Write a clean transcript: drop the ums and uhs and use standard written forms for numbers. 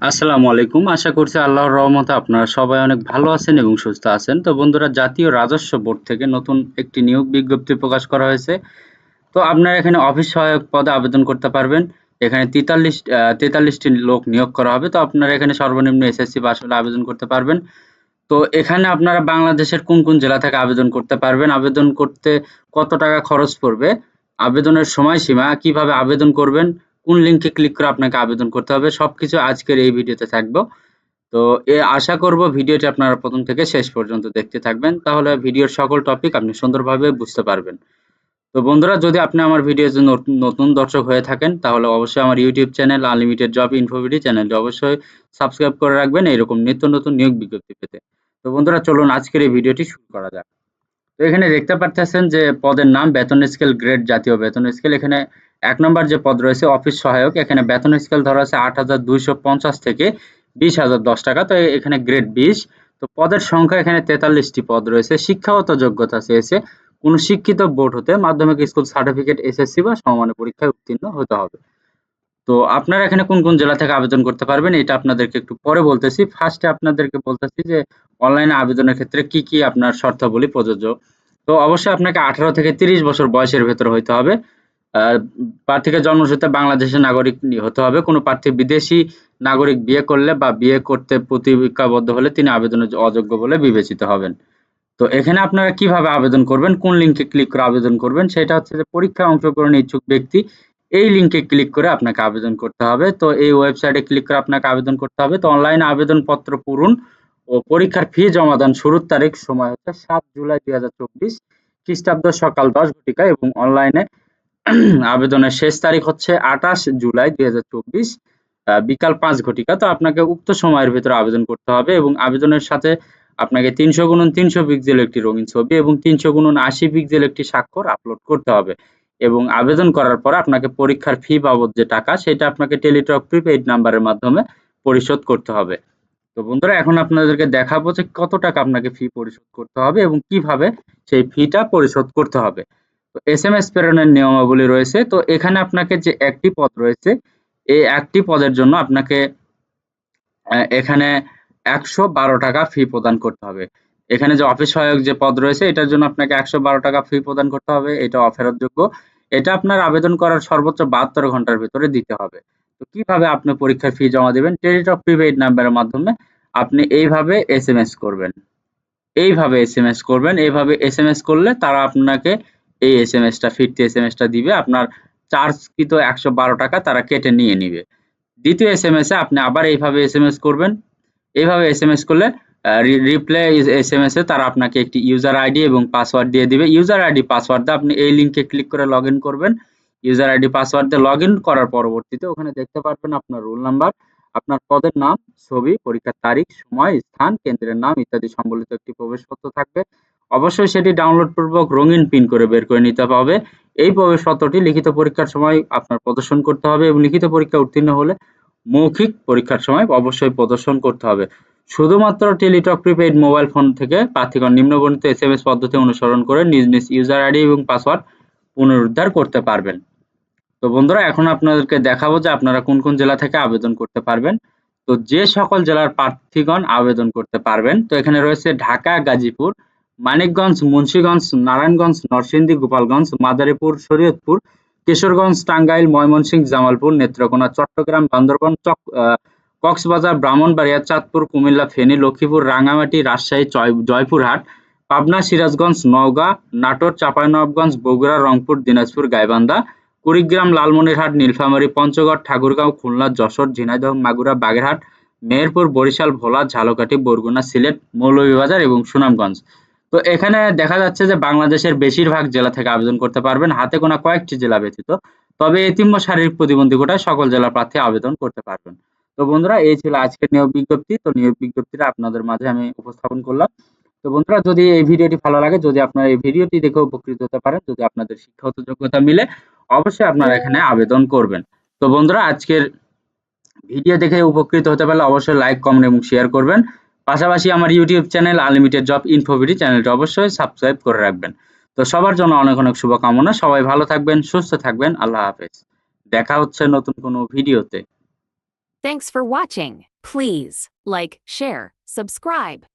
আসসালামু আলাইকুম। আশা করছি আল্লাহর রহমতে আপনারা সবাই অনেক ভালো আছেন এবং সুস্থ আছেন। তো বন্ধুরা, জাতীয় রাজস্ব বোর্ড থেকে নতুন একটি নিয়োগ বিজ্ঞপ্তি প্রকাশ করা হয়েছে। তো আপনারা এখানে অফিস সহায়ক পদে আবেদন করতে পারবেন। এখানে ৪৩টি লোক নিয়োগ করা হবে। তো আপনারা এখানে সর্বনিম্ন এসএসসি পাস হলে আবেদন করতে পারবেন। তো এখানে আপনারা বাংলাদেশের কোন জেলা থেকে আবেদন করতে পারবেন, আবেদন করতে কত টাকা খরচ পড়বে, আবেদনের সময়সীমা, কিভাবে আবেদন করবেন, কোন লিঙ্কে ক্লিক করে আপনাকে আবেদন করতে হবে, সবকিছু আজকের এই ভিডিওতে থাকবে। তো আশা করব ভিডিওটি আপনারা প্রথম থেকে শেষ পর্যন্ত দেখতে থাকবেন, তাহলে ভিডিওর সকল টপিক আপনি সুন্দরভাবে বুঝতে পারবেন। তো বন্ধুরা, যদি আপনি আমার ভিডিওতে নতুন দর্শক হয়ে থাকেন, তাহলে অবশ্যই আমার ইউটিউব চ্যানেল আনলিমিটেড জব ইনফোভিডি চ্যানেলটি অবশ্যই সাবস্ক্রাইব করে রাখবেন এরকম নিত্য নতুন নিয়োগ বিজ্ঞপ্তি পেতে। তো বন্ধুরা, চলুন আজকের এই ভিডিওটি শুরু করা যাক। তো এখানে দেখতে পাচ্ছেন যে পদের নাম বেতন স্কেল গ্রেড জাতীয় বেতন স্কেল। এখানে ১ নম্বর যে পদ রয়েছে অফিস সহায়ক, এখানে বেতন স্কেল ধরা আছে ৮,২৫০ থেকে ২০,০১০ টাকা। তো এখানে গ্রেড ২০। তো পদের সংখ্যা এখানে ৪৩টি পদ রয়েছে। শিক্ষাগত যোগ্যতা চেয়েছে কোন শিক্ষিত বোর্ড হতে মাধ্যমিক স্কুল সার্টিফিকেট, এসএসসি বা সমমানের পরীক্ষায় উত্তীর্ণ হতে হবে। তো আপনারা এখানে কোন জেলা থেকে আবেদন করতে পারবেন এটা আপনাদেরকে একটু পরে বলতেছি। ফার্স্টে আপনাদেরকে বলতেছি যে অনলাইনে আবেদনের ক্ষেত্রে কি আপনার শর্তাবলী প্রযোজ্য। তো অবশ্যই আপনাকে ১৮ থেকে ৩০ বছর বয়সের ভেতরে হইতে হবে। প্রার্থীকে জন্মসূত্রে বাংলাদেশের নাগরিক হতে হবে। কোনো প্রার্থী বিদেশি নাগরিক বিয়ে করলে বা বিয়ে করতে প্রতিজ্ঞাবদ্ধ হলে তিনি আবেদনের অযোগ্য বলে বিবেচিত হবেন। তো এখানে আপনারা কিভাবে আবেদন করবেন, কোন লিঙ্কে ক্লিক করে আবেদন করবেন, সেটা হচ্ছে যে পরীক্ষায় অংশগ্রহণে ইচ্ছুক ব্যক্তি এই লিঙ্কে ক্লিক করে আপনাকে আবেদন করতে হবে। তো এই ওয়েবসাইটে ক্লিক করে আপনাকে আবেদন করতে হবে। তো অনলাইনে আবেদনপত্র পূরণ ও পরীক্ষার ফি জমাদান শুরুর তারিখ সময় হচ্ছে ৭ জুলাই ২০২৪ খ্রিস্টাব্দ সকাল ১০ ঘটিকা এবং অনলাইনে আবেদনের শেষ তারিখ হচ্ছে ২৮ জুলাই ২০২৪ বিকাল ৫ ঘটিকা। তো আপনাকে উক্ত সময়ের ভেতরে আবেদন করতে হবে এবং আবেদনের সাথে আপনাকে ৩০০x৩০০ পিক্সেল একটি রঙিন ছবি এবং ৩০০x৮০ পিক্সেল একটি স্বাক্ষর আপলোড করতে হবে। এবং আবেদন করার পর আপনাকে পরীক্ষার ফি বাবদ যে টাকা, সেটা আপনাকে টেলিটক প্রিপেইড নাম্বারের মাধ্যমে পরিশোধ করতে হবে। তো বন্ধুরা, এখন আপনাদেরকে দেখাবো যে কত টাকা আপনাকে ফি পরিশোধ করতে হবে এবং কিভাবে সেই ফিটা পরিশোধ করতে হবে। তো এসএমএস প্রেরণের নিয়মাবলী রয়েছে। তো এখানে আপনাকে যে একটি পদ রয়েছে, এই একটি পদের জন্য আপনাকে এখানে ১১২ টাকা ফি প্রদান করতে হবে। এখানে যে অফিস সহায়ক যে পদ রয়েছে, এটার জন্য আপনাকে ১১২ টাকা ফি প্রদান করতে হবে। এটা অফেরতযোগ্য। এটা আপনার আবেদন করার সর্বোচ্চ ৭২ ঘন্টার ভেতরে দিতে হবে। তো কিভাবে আপনি পরীক্ষার ফি জমা দিবেন? টেলিটক প্রিপেইড নাম্বারের মাধ্যমে আপনি এইভাবে এসএমএস করবেন। এইভাবে এসএমএস করলে তারা আপনাকে এই ফিরতি এসএমএসটা দিবে। আপনার চার্জকৃত ১১২ টাকা তারা কেটে নিয়ে নিবে। দ্বিতীয় এসএমএসে আপনি আবার এইভাবে এসএমএস করবেন। এইভাবে এসএমএস করলে রিপ্লাই এসএমএসে তারা আপনাকে একটি ইউজার আইডি এবং পাসওয়ার্ড দিয়ে দিবে। ইউজার আইডি পাসওয়ার্ড দিয়ে আপনি এই লিঙ্কে ক্লিক করে লগইন করবেন। ইউজার আইডি পাসওয়ার্ড দিয়ে লগইন করার পরবর্তীতে ওখানে দেখতে পারবেন আপনার রোল নাম্বার, আপনার পদের নাম, ছবি, পরীক্ষার তারিখ, সময়, স্থান, কেন্দ্রের নাম ইত্যাদি সম্বলিত একটি প্রবেশপত্র থাকবে। অবশ্যই সেটি ডাউনলোড পূর্বক রঙিন প্রিন্ট করে বের করে নিতে হবে। এই প্রবেশপত্রটি লিখিত পরীক্ষার সময় আপনার প্রদর্শন করতে হবে এবং লিখিত পরীক্ষায় উত্তীর্ণ হলে মৌখিক পরীক্ষার সময় অবশ্যই প্রদর্শন করতে হবে। শুধুমাত্র টেলিটক প্রিপেইড মোবাইল ফোন থেকে প্রার্থীগণ নিম্নবর্ণিত এসএমএস পদ্ধতি অনুসরণ করে নিজ ইউজার আইডি এবং পাসওয়ার্ড পুনরুদ্ধার করতে পারবেন। তো বন্ধুরা, এখন আপনাদেরকে দেখাবো যে আপনারা কোন জেলা থেকে আবেদন করতে পারবেন। তো যে সকল জেলার প্রার্থীগণ আবেদন করতে পারবেন, তো এখানে রয়েছে ঢাকা, গাজীপুর, মানিকগঞ্জ, মুন্সিগঞ্জ, নারায়ণগঞ্জ, নরসিংদী, গোপালগঞ্জ, মাদারীপুর, শরীয়তপুর, কিশোরগঞ্জ, টাঙ্গাইল, ময়মনসিংহ, জামালপুর, নেত্রকোনা, চট্টগ্রাম, বান্দরবান, কক্সবাজার, ব্রাহ্মণবাড়িয়া, চাঁদপুর, কুমিল্লা, ফেনী, লক্ষ্মীপুর, রাঙ্গামাটি, রাজশাহী, জয়পুরহাট, পাবনা, সিরাজগঞ্জ, নওগাঁ, নাটোর, চাঁপাইনবাবগঞ্জ, বগুড়া, রংপুর, দিনাজপুর, গাইবান্ধা, কুড়িগ্রাম, লালমনিরহাট, নীলফামারী, পঞ্চগড়, ঠাকুরগাঁও, খুলনা, যশোর, ঝিনাইদহ, মাগুরা, বাগেরহাট, মেহেরপুর, বরিশাল, ভোলা, ঝালকাঠি, বরগুনা, সিলেট, মৌলভীবাজার এবং সুনামগঞ্জ। তো এখানে দেখা যাচ্ছে যে বাংলাদেশের বেশিরভাগ জেলা থেকে আবেদন করতে পারবেন, হাতে গোনা কয়েকটি জেলা ব্যতীত। তবে এতিম ও শারীরিক প্রতিবন্ধী কোটায় সকল জেলা প্রার্থী আবেদন করতে পারবেন। তো বন্ধুরা, এই ছিল আজকের নিয়োগ বিজ্ঞপ্তি। তো নিয়োগ বিজ্ঞপ্তিটা আপনাদের মাঝে আমি উপস্থাপন করলাম। তো বন্ধুরা, যদি এই ভিডিওটি ভালো লাগে, যদি আপনারা এই ভিডিওটি দেখে উপকৃত হতে পারেন, যদি আপনাদের শিক্ষাগত যোগ্যতা মিলে, অবশ্যই আপনারা এখানে আবেদন করবেন। তো বন্ধুরা, আজকের ভিডিও দেখে উপকৃত হতে পারলে অবশ্যই লাইক, কমেন্ট এবং শেয়ার করবেন। পাশাপাশি আমার ইউটিউব চ্যানেল আনলিমিটেড জব ইনফোভিডি চ্যানেলটি অবশ্যই সাবস্ক্রাইব করে রাখবেন। তো সবার জন্য অনেক শুভকামনা। সবাই ভালো থাকবেন, সুস্থ থাকবেন। আল্লাহ হাফেজ। দেখা হচ্ছে নতুন কোনো ভিডিওতে। Thanks for watching. Please like, share, subscribe.